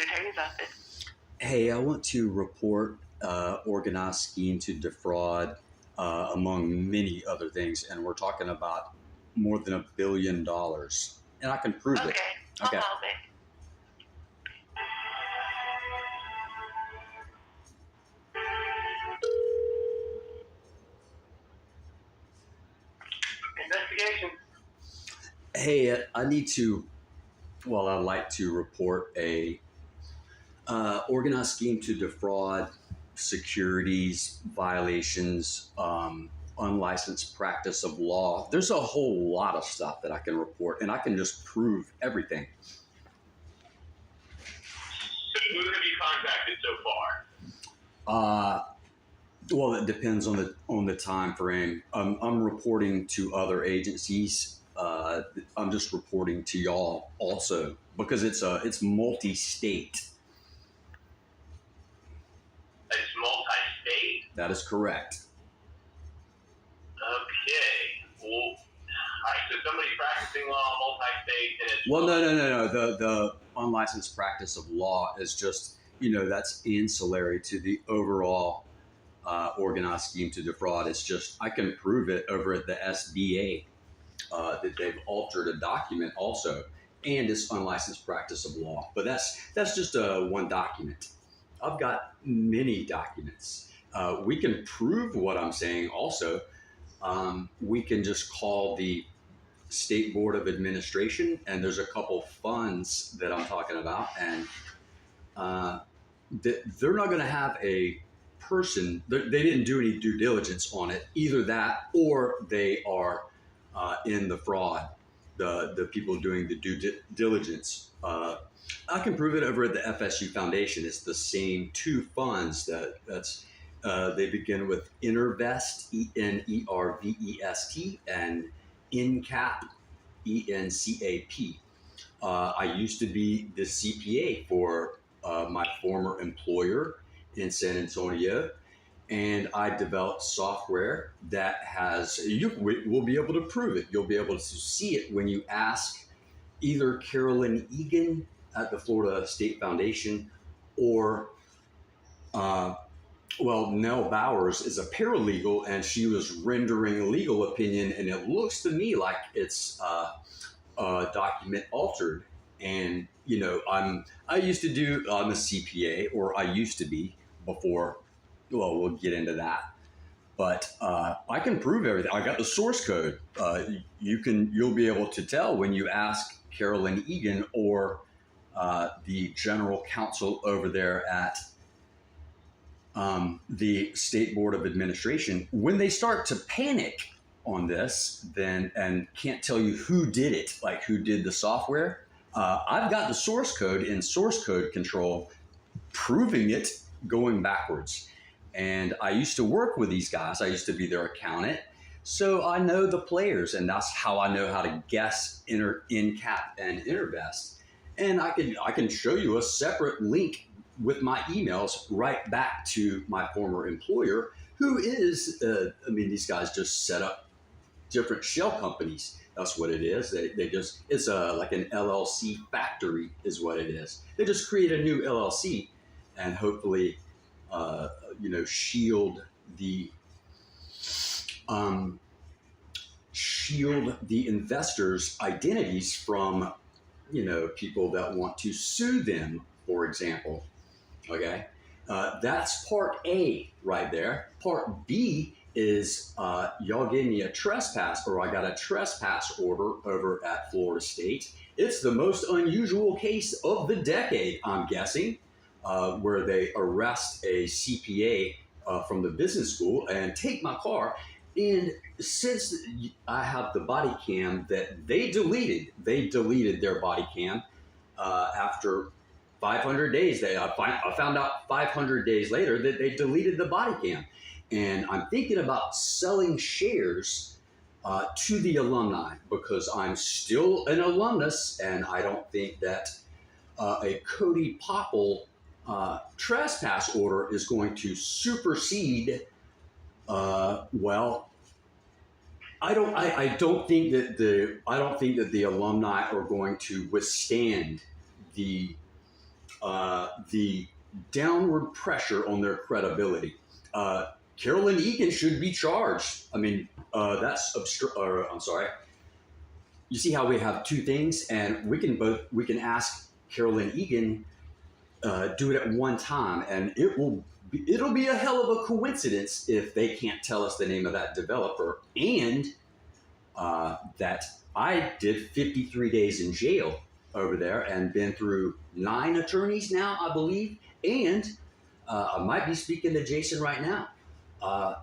good. How are you, Buffett? Hey, I want to report organized scheme to defraud, among many other things, and we're talking about more than $1 billion, and I can prove it. Okay, I'll Okay. solve it. Investigation. Hey, I'd like to report a organized scheme to defraud, securities violations, unlicensed practice of law. There's a whole lot of stuff that I can report, and I can just prove everything. So who have you contacted so far? Well, it depends on the time frame. I'm reporting to other agencies. I'm just reporting to y'all also because it's multi-state. It's multi-state? That is correct. Okay. Well, all right, so somebody's practicing law multi-state and it's... Well, no. The unlicensed practice of law is just, that's ancillary to the overall organized scheme to defraud. It's just, I can prove it over at the SBA that they've altered a document also, and it's unlicensed practice of law. But that's just one document. I've got many documents. We can prove what I'm saying also. We can just call the State Board of Administration, and there's a couple funds that I'm talking about, and they're not going to have a person. They didn't do any due diligence on it. Either that, or they are in the fraud. The people doing the due diligence. I can prove it over at the FSU Foundation. It's the same two funds they begin with Intervest, ENERVEST, and INCAP, ENCAP. I used to be the CPA for my former employer in San Antonio, and I developed software that we'll be able to prove it. You'll be able to see it when you ask either Carolyn Egan at the Florida State Foundation or Nell Bowers is a paralegal, and she was rendering legal opinion, and it looks to me like it's a document altered. And I'm a CPA, or I used to be before. Well, we'll get into that, but I can prove everything. I got the source code. You'll be able to tell when you ask Carolyn Egan or the general counsel over there at the State Board of Administration, when they start to panic on this, and can't tell you who did it, like who did the software. I've got the source code in source code control, proving it going backwards. And I used to work with these guys. I used to be their accountant. So I know the players, and that's how I know how to guess INCAP and Intervest. And I can show you a separate link with my emails right back to my former employer, who is, these guys just set up different shell companies. That's what it is. It's like an LLC factory is what it is. They just create a new LLC and hopefully, shield the investors' identities from, people that want to sue them, for example. Okay, that's part A right there. Part B is y'all gave me a trespass, or I got a trespass order over at Florida State. It's the most unusual case of the decade, I'm guessing, where they arrest a CPA from the business school and take my car. And since I have the body cam that they deleted their body cam after 500 days. I found out 500 days later that they deleted the body cam. And I'm thinking about selling shares to the alumni because I'm still an alumnus, and I don't think that a Cody Popple trespass order is going to supersede. I don't think that the alumni are going to withstand the the downward pressure on their credibility. Carolyn Egan should be charged. I mean, I'm sorry. You see how we have two things, and we can ask Carolyn Egan do it at one time, and it'll be a hell of a coincidence if they can't tell us the name of that developer, and that I did 53 days in jail over there and been through 9 attorneys now, I believe, and I might be speaking to Jason right now. I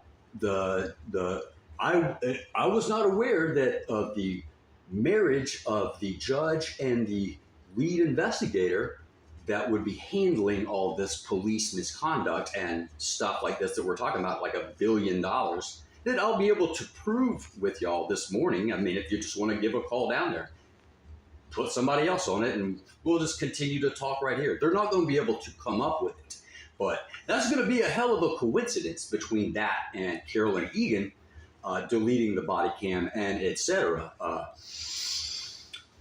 was not aware that of the marriage of the judge and the lead investigator that would be handling all this police misconduct and stuff like this that we're talking about, like $1 billion, that I'll be able to prove with y'all this morning. I mean, if you just want to give a call down there, put somebody else on it, and we'll just continue to talk right here. They're not going to be able to come up with it, but that's going to be a hell of a coincidence between that and Carolyn Egan deleting the body cam and etc.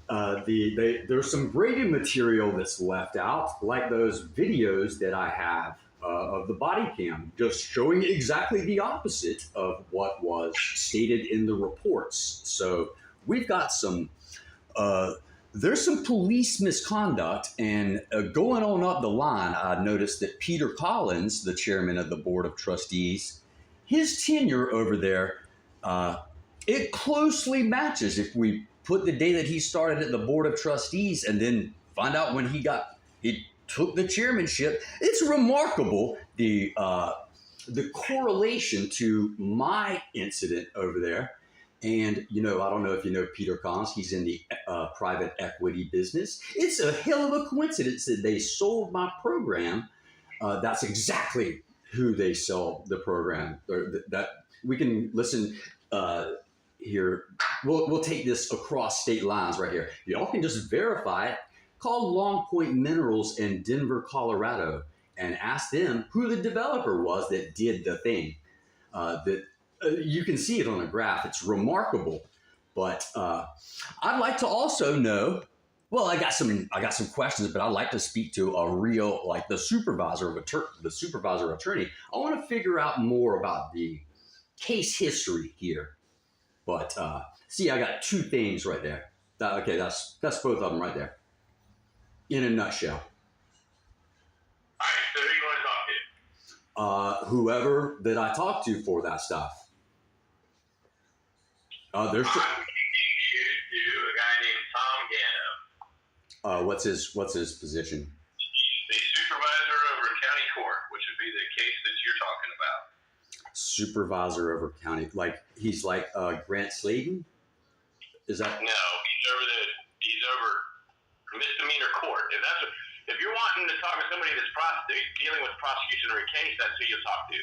There's some Brady material that's left out, like those videos that I have of the body cam, just showing exactly the opposite of what was stated in the reports. So we've got some, there's some police misconduct, and going on up the line, I noticed that Peter Collins, the chairman of the Board of Trustees, his tenure over there, it closely matches if we put the day that he started at the Board of Trustees and then find out when he took the chairmanship. It's remarkable the correlation to my incident over there. And, I don't know if you know Peter Collins. He's in the private equity business. It's a hell of a coincidence that they sold my program. That's exactly who they sell the program. That we can listen here. We'll take this across state lines right here. Y'all can just verify it. Call Long Point Minerals in Denver, Colorado, and ask them who the developer was that did the thing. You can see it on a graph. It's remarkable. But I'd like to also know. Well, I got some questions, but I'd like to speak to a real, like the supervisor attorney. I want to figure out more about the case history here. But see, I got 2 things right there. Okay, that's both of them right there. In a nutshell. All right, so who do you want to talk to? Whoever that I talked to for that stuff. There's. I'm going to you to a guy named Tom Gano. What's his position? The supervisor over county court, which would be the case that you're talking about. Supervisor over county, like he's like Grant Slayton. Is that? No, he's over misdemeanor court. If you're wanting to talk to somebody that's dealing with prosecution of a case, that's who you'll talk to.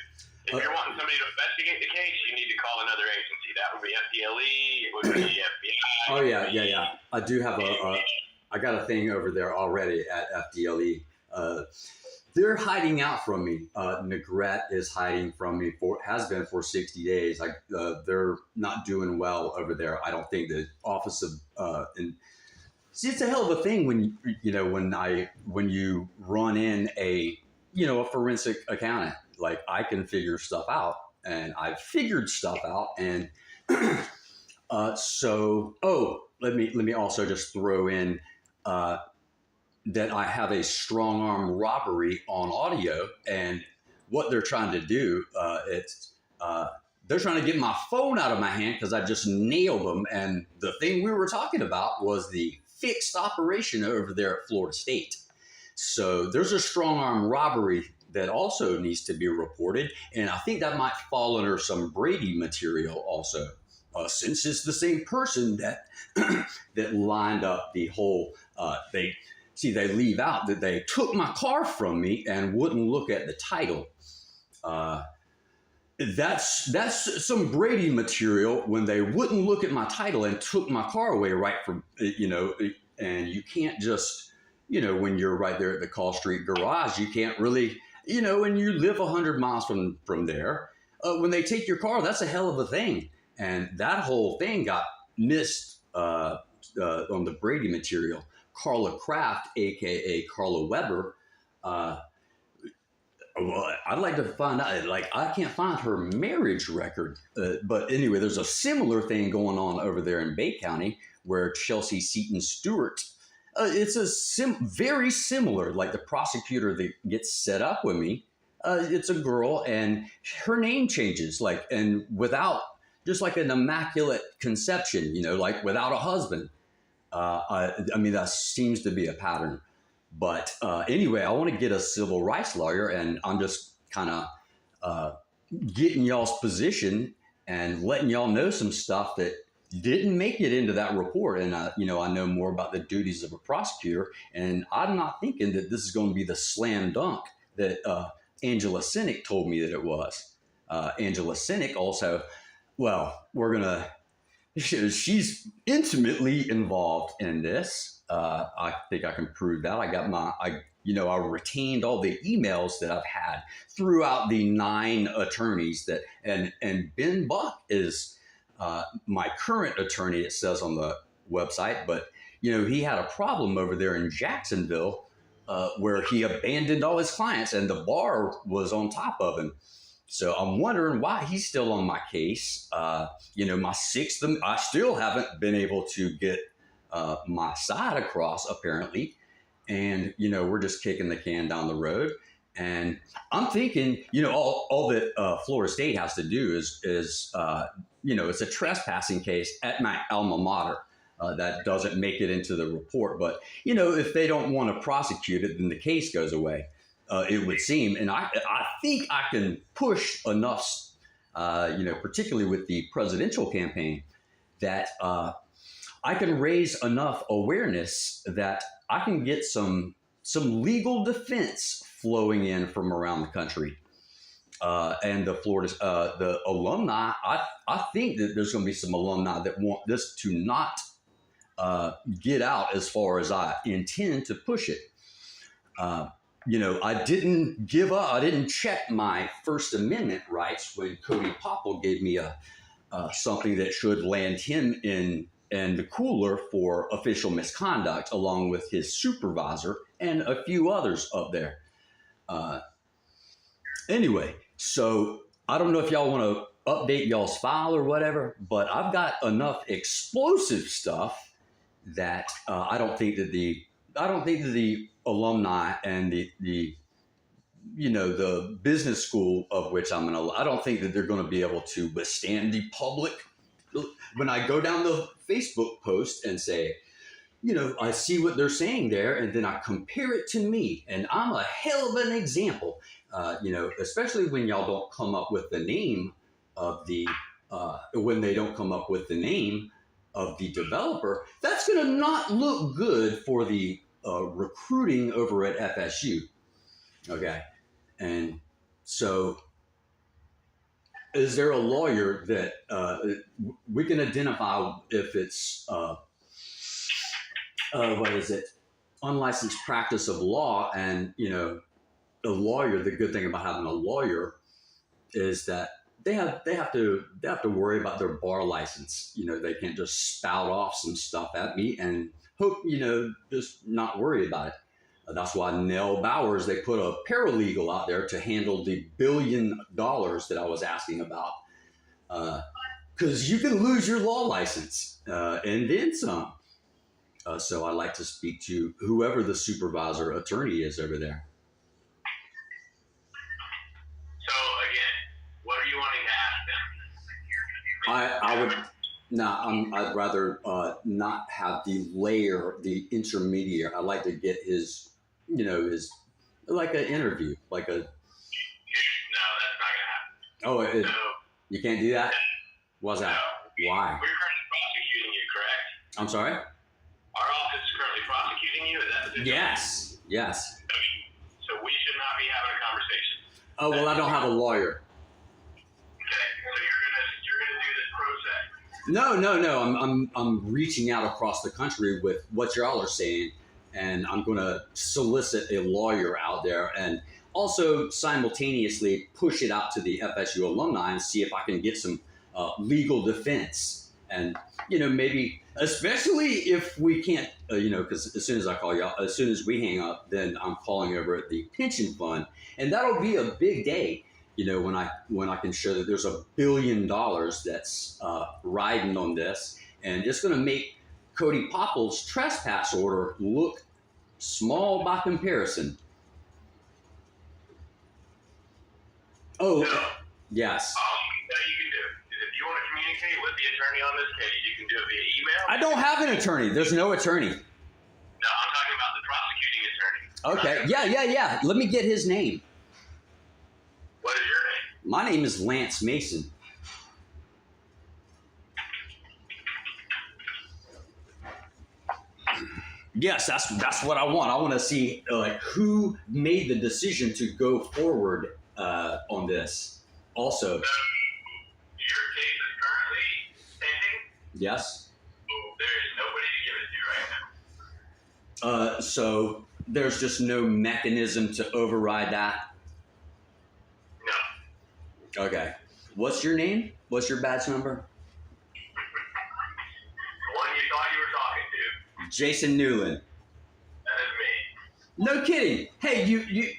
If you're wanting somebody to investigate the case, you need to call another agency. That would be FDLE. It would be FBI. Oh yeah. I do have I got a thing over there already at FDLE. They're hiding out from me. Negrete is hiding from me has been for 60 days. They're not doing well over there. I don't think the office of see, it's a hell of a thing when when you run in a forensic accountant. Like, I can figure stuff out, and I've figured stuff out, and let me also just throw in that I have a strong arm robbery on audio, and what they're trying to do, they're trying to get my phone out of my hand because I just nailed them. And the thing we were talking about was the fixed operation over there at Florida State. So there's a strong arm robbery that also needs to be reported, and I think that might fall under some Brady material also, since it's the same person that that lined up the whole. They leave out that they took my car from me and wouldn't look at the title. That's some Brady material when they wouldn't look at my title and took my car away right from and you can't just when you're right there at the Call Street garage, you can't really. And you live 100 miles from there, when they take your car, that's a hell of a thing. And that whole thing got missed on the Brady material. Carla Kraft, a.k.a. Carla Weber, Well, I'd like to find out. Like, I can't find her marriage record, but anyway, there's a similar thing going on over there in Bay County where Chelsea Seton Stewart. It's a very similar. Like the prosecutor that gets set up with me, it's a girl, and her name changes. Like, and without just like an immaculate conception, like without a husband. I mean, that seems to be a pattern. But anyway, I want to get a civil rights lawyer, and I'm just kind of getting y'all's position and letting y'all know some stuff that didn't make it into that report. And, I know more about the duties of a prosecutor, and I'm not thinking that this is going to be the slam dunk that Angela Cynic told me that it was. Angela Cynic also, well, she's intimately involved in this. I think I can prove that. I retained all the emails that I've had throughout the 9 attorneys and Ben Buck is my current attorney, it says on the website, but he had a problem over there in Jacksonville where he abandoned all his clients and the bar was on top of him. So I'm wondering why he's still on my case. My 6th, I still haven't been able to get my side across, apparently. And, we're just kicking the can down the road. And I'm thinking, all that Florida State has to do is it's a trespassing case at my alma mater. That doesn't make it into the report. But, if they don't want to prosecute it, then the case goes away. It would seem. And I think I can push enough, particularly with the presidential campaign, that I can raise enough awareness that I can get some legal defense flowing in from around the country. And the alumni, I think that there's going to be some alumni that want this to not get out as far as I intend to push it. I didn't give up. I didn't check my First Amendment rights when Cody Popple gave me something that should land him in the cooler for official misconduct, along with his supervisor and a few others up there. Anyway, so I don't know if y'all want to update y'all's file or whatever, but I've got enough explosive stuff that I don't think that the alumni and the business school of which I don't think that they're going to be able to withstand the public. When I go down the Facebook post and say, I see what they're saying there, and then I compare it to me, and I'm a hell of an example, especially when y'all don't come up with the name of when they don't come up with the name of the developer, that's going to not look good for the recruiting over at FSU. Okay. And so is there a lawyer that we can identify if it's unlicensed practice of law? And a lawyer, the good thing about having a lawyer is that they have to worry about their bar license. They can't just spout off some stuff at me and hope just not worry about it. That's why Nell Bowers, they put a paralegal out there to handle the $1 billion that I was asking about. Because you can lose your law license and then some. So I'd like to speak to whoever the supervisor attorney is over there. So again, what are you wanting to ask them? I would. I'd rather not have the intermediary. I'd like to get his like an interview, like a. No, that's not gonna happen. Oh, you can't do that? What's that? No. Why? We're currently prosecuting you, correct? I'm sorry? Our office is currently prosecuting you. Is that the situation? Yes. So we should not be having a conversation. Oh well, I don't have a lawyer. Okay, so you're gonna do this pro se. No. I'm reaching out across the country with what y'all are saying, and I'm going to solicit a lawyer out there, and also simultaneously push it out to the FSU alumni and see if I can get some legal defense And, maybe, especially if we can't, because as soon as I call you, as soon as we hang up, then I'm calling over at the pension fund. And that'll be a big day, when I can show that there's $1 billion that's riding on this. And it's going to make Cody Popple's trespass order look small by comparison. Oh, No. yes. All that you can do is if you want to communicate with the attorney on this case, you can do it via email. I don't have an attorney. There's no attorney. No, I'm talking about the prosecuting attorney. Okay. Yeah. Let me get his name. What is your name? My name is Lance Mason. Yes, that's what I want. I want to see who made the decision to go forward on this. Also, Your case is currently pending. yes. There is nobody to give it to right now. So there's just no mechanism to override that. No. Okay. What's your name? What's your badge number? The one you thought you were talking to. Jason Newlin. That is me. No kidding. Hey,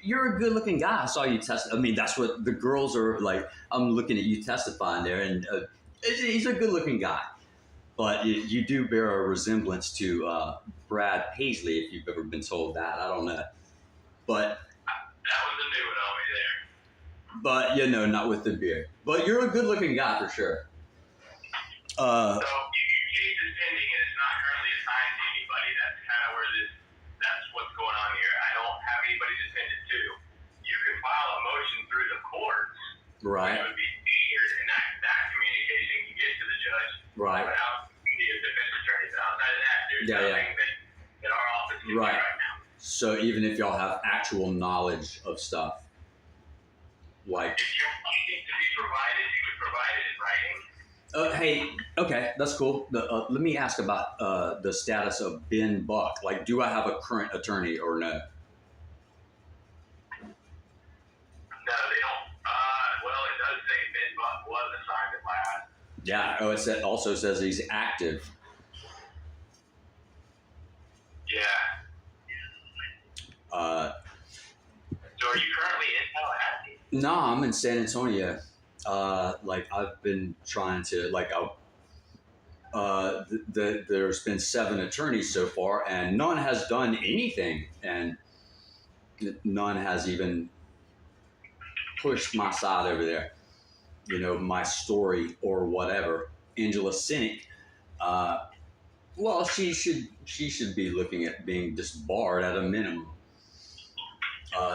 you're a good-looking guy. I saw you test. I mean, that's what the girls are like. I'm looking at you testifying there, and he's a good-looking guy. But you do bear a resemblance to Brad Paisley, if you've ever been told that. I don't know. But That was the new one over there. but not with the beard. But you're a good-looking guy for sure. So your case is pending and it's not currently assigned to anybody. That's kind of where that's what's going on here. I don't have anybody to send it to. You can file a motion through the courts. Right. It would be easier, and that communication can get to the judge. Right. Without the defense attorney. But outside of that, there's nothing that our office can do Right. right now. So even if y'all have actual knowledge of stuff, like, If you want it to be provided, you could provide it in writing. hey, okay, that's cool. Let me ask about the status of Ben Buck. Like, do I have a current attorney or no? No, they don't. Well, it does say Ben Buck was assigned at last. Yeah. Oh, it also says he's active. Yeah. So are you currently in Tallahassee? No, I'm in San Antonio. I've been trying to there's been 7 attorneys so far, and none has done anything, and none has even pushed my side over there. My story or whatever. Angela Cynic, well, she should be looking at being disbarred at a minimum.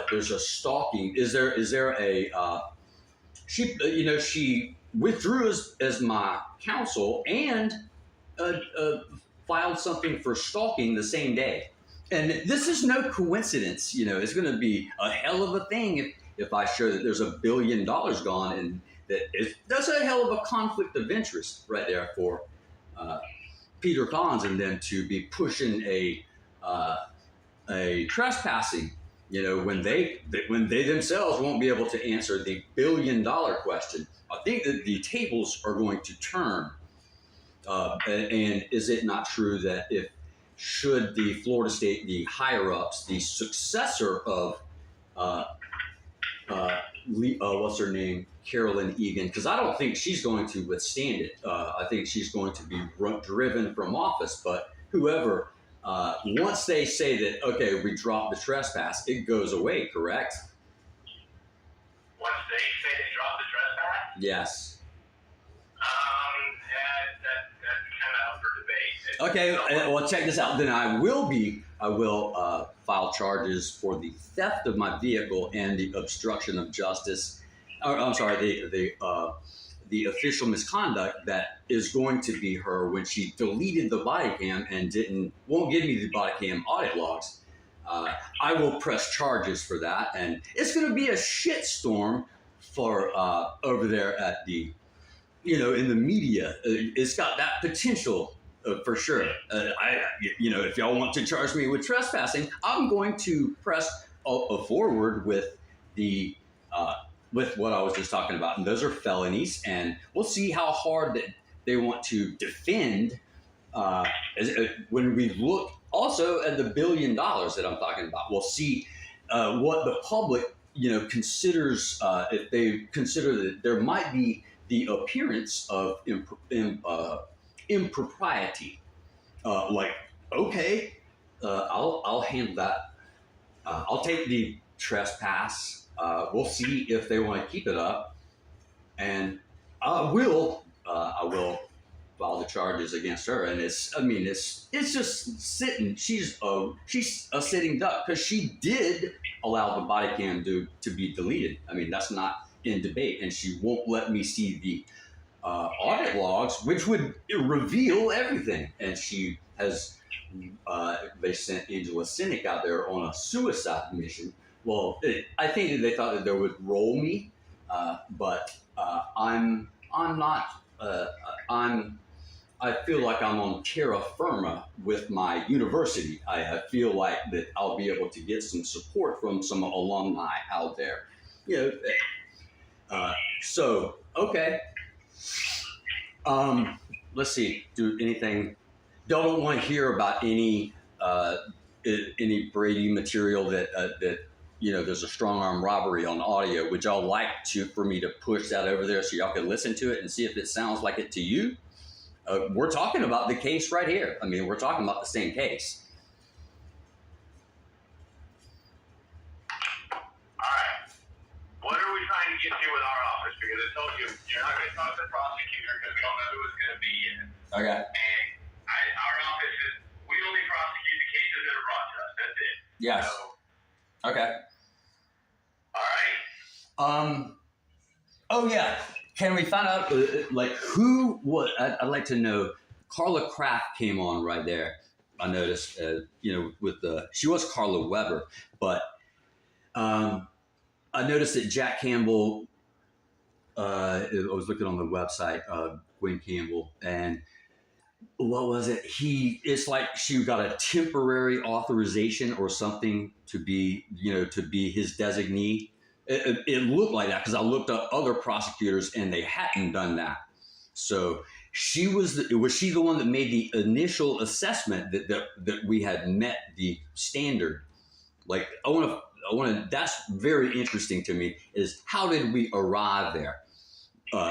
There's a stalking. Is there a she withdrew as my counsel and filed something for stalking the same day. And this is no coincidence. It's going to be a hell of a thing if I show that there's $1 billion gone, and that's a hell of a conflict of interest right there for Peter Collins and them to be pushing a trespassing. When they themselves won't be able to answer the $1 billion question. I think that the tables are going to turn. And is it not true that should the Florida State, the higher ups, the successor of what's her name, Carolyn Egan, because I don't think she's going to withstand it. I think she's going to be driven from office. But whoever. Once they say that, okay, we drop the trespass, it goes away, correct? Once they say they drop the trespass? Yes. That's kind of up for debate. Okay, well, check this out. Then I will file charges for the theft of my vehicle and the obstruction of justice. I'm sorry, the official misconduct that is going to be her when she deleted the body cam and won't give me the body cam audit logs. I will press charges for that, and it's going to be a shitstorm for over there at the, in the media. It's got that potential for sure. If y'all want to charge me with trespassing, I'm going to press forward with with what I was just talking about, and those are felonies, and we'll see how hard they want to defend. When we look also at the $1 billion that I'm talking about, we'll see what the public, considers, if they consider that there might be the appearance of impropriety. Like, okay, I'll handle that. I'll take the trespass. We'll see if they want to keep it up, and I will file the charges against her. And it's just sitting. She's a sitting duck because she did allow the body cam to be deleted. I mean, that's not in debate, and she won't let me see the audit logs, which would reveal everything. And she has. They sent Angela Cynic out there on a suicide mission. Well, I think that they thought that they would roll me, but I'm not. I feel like I'm on terra firma with my university. I feel like that I'll be able to get some support from some alumni out there. So okay. Let's see. Do anything? Y'all don't want to hear about any Brady material that there's a strong arm robbery on audio. Would y'all like for me to push that over there so y'all can listen to it and see if it sounds like it to you? We're talking about the case right here. I mean, we're talking about the same case. All right. What are we trying to get to with our office? Because I told you, you're not going to talk to the prosecutor because we don't know who it's going to be yet. Okay. And our office is, we only prosecute the cases that are brought to us. That's it. Yes. So, okay. all right. Oh yeah. Can we find out who was? I'd like to know. Carla Kraft came on right there. I noticed, she was Carla Weber, but I noticed that Jack Campbell. I was looking on the website, Gwen Campbell, and what was it? It's like she got a temporary authorization or something to be his designee. It looked like that because I looked up other prosecutors and they hadn't done that. So was she the one that made the initial assessment that we had met the standard? Like I want to. That's very interesting to me. Is how did we arrive there? Again,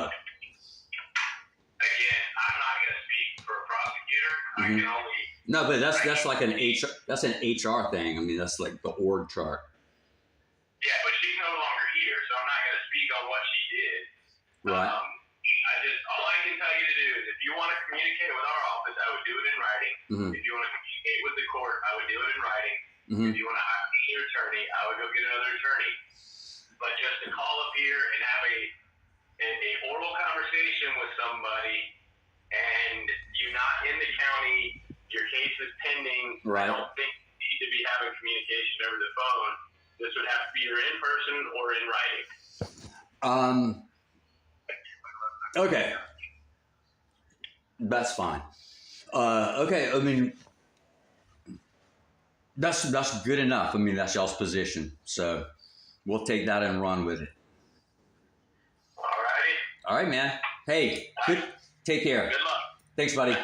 I'm not going to speak for a prosecutor. I can only. No, but that's like an HR. That's an HR thing. I mean, that's like the org chart. Yeah, but she's no longer here, so I'm not going to speak on what she did. Right. All I can tell you to do is if you want to communicate with our office, I would do it in writing. If you want to communicate with the court, I would do it in writing. If you want to hire your attorney, I would go get another attorney. But just to call up here and have a oral conversation with somebody and you're not in the county, your case is pending, right. I don't think you need to be having communication over the phone. This would have to be either in person or in writing. Okay. That's fine. Okay, I mean, that's good enough. I mean, that's y'all's position. So we'll take that and run with it. All righty. All right, man. Hey, take care. Good luck. Thanks, buddy.